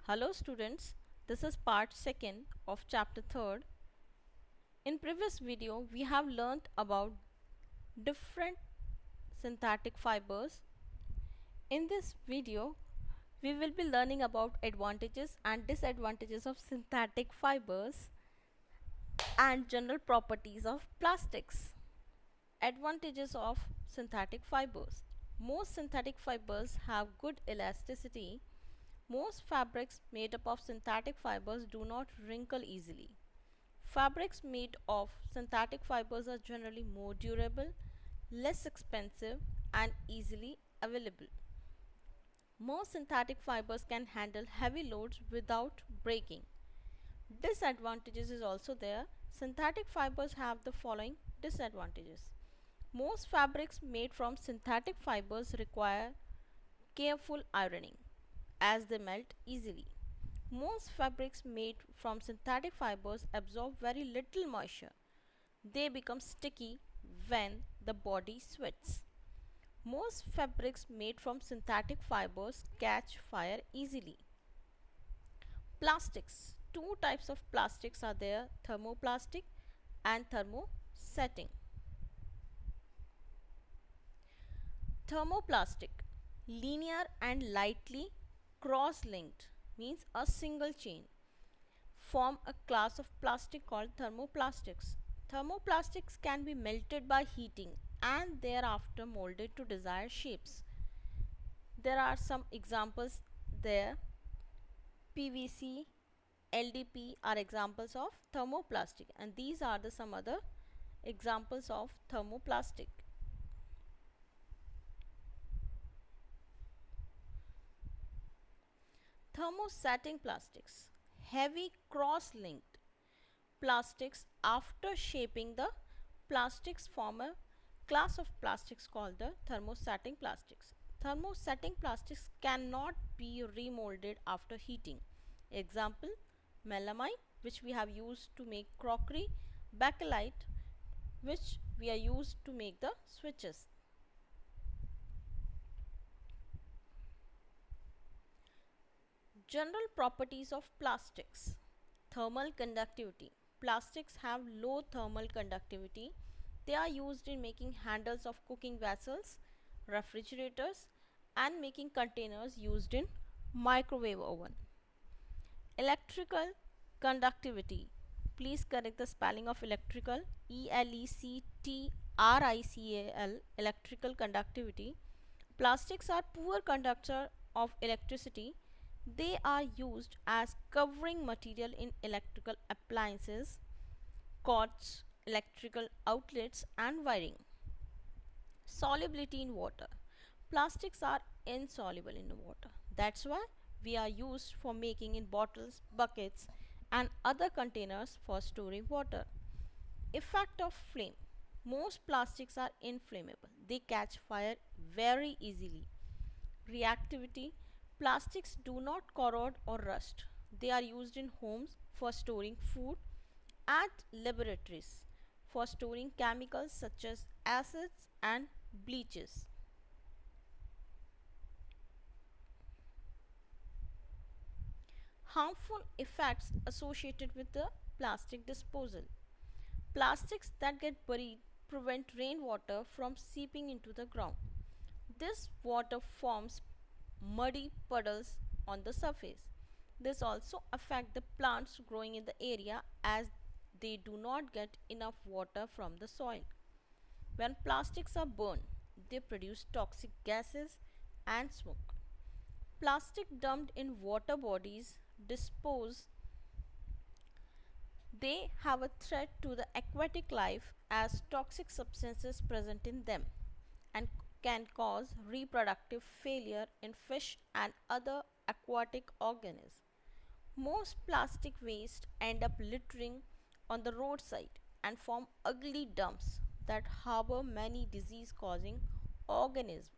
Hello students, this is part 2nd of chapter 3rd. In previous video we have learnt about different synthetic fibers. In this video we will be learning about advantages and disadvantages of synthetic fibers and general properties of plastics. Advantages of synthetic fibers. Most synthetic fibers have good elasticity. Most fabrics made up of synthetic fibers do not wrinkle easily. Fabrics made of synthetic fibers are generally more durable, less expensive, and easily available. Most synthetic fibers can handle heavy loads without breaking. Disadvantages is also there. Synthetic fibers have the following disadvantages. Most fabrics made from synthetic fibers require careful ironing as they melt easily. Most fabrics made from synthetic fibers absorb very little moisture. They become sticky when the body sweats. Most fabrics made from synthetic fibers catch fire easily. Plastics. Two types of plastics are there, thermoplastic and thermosetting. Thermoplastic, linear and lightly cross-linked, means a single chain, form a class of plastic called thermoplastics. Thermoplastics can be melted by heating and thereafter molded to desired shapes. There are some examples there. PVC, LDP are examples of thermoplastic, and these are the some other examples of thermoplastic. Thermosetting plastics, heavy cross-linked plastics. After shaping the plastics form a class of plastics called the thermosetting plastics. Thermosetting plastics cannot be remolded after heating. Example, melamine, which we have used to make crockery, bakelite, which we are used to make the switches. General properties of plastics. Thermal conductivity. Plastics have low thermal conductivity. They are used in making handles of cooking vessels, refrigerators, and making containers used in microwave oven. Electrical conductivity. Please correct the spelling of electrical. electrical, electrical conductivity. Plastics are poor conductor of electricity. They are used as covering material in electrical appliances, cords, electrical outlets, and wiring. Solubility in water. Plastics are insoluble in water. That's why we are used for making in bottles, buckets, and other containers for storing water. Effect of flame. Most plastics are inflammable. They catch fire very easily. Reactivity. Plastics do not corrode or rust. They are used in homes for storing food, at laboratories for storing chemicals such as acids and bleaches. Harmful effects associated with the plastic disposal. Plastics that get buried prevent rainwater from seeping into the ground. This water forms muddy puddles on the surface. This also affects the plants growing in the area as they do not get enough water from the soil. When plastics are burned, they produce toxic gases and smoke. Plastic dumped in water bodies dispose. They have a threat to the aquatic life as toxic substances present in them and can cause reproductive failure in fish and other aquatic organisms. Most plastic waste end up littering on the roadside and form ugly dumps that harbor many disease causing organisms.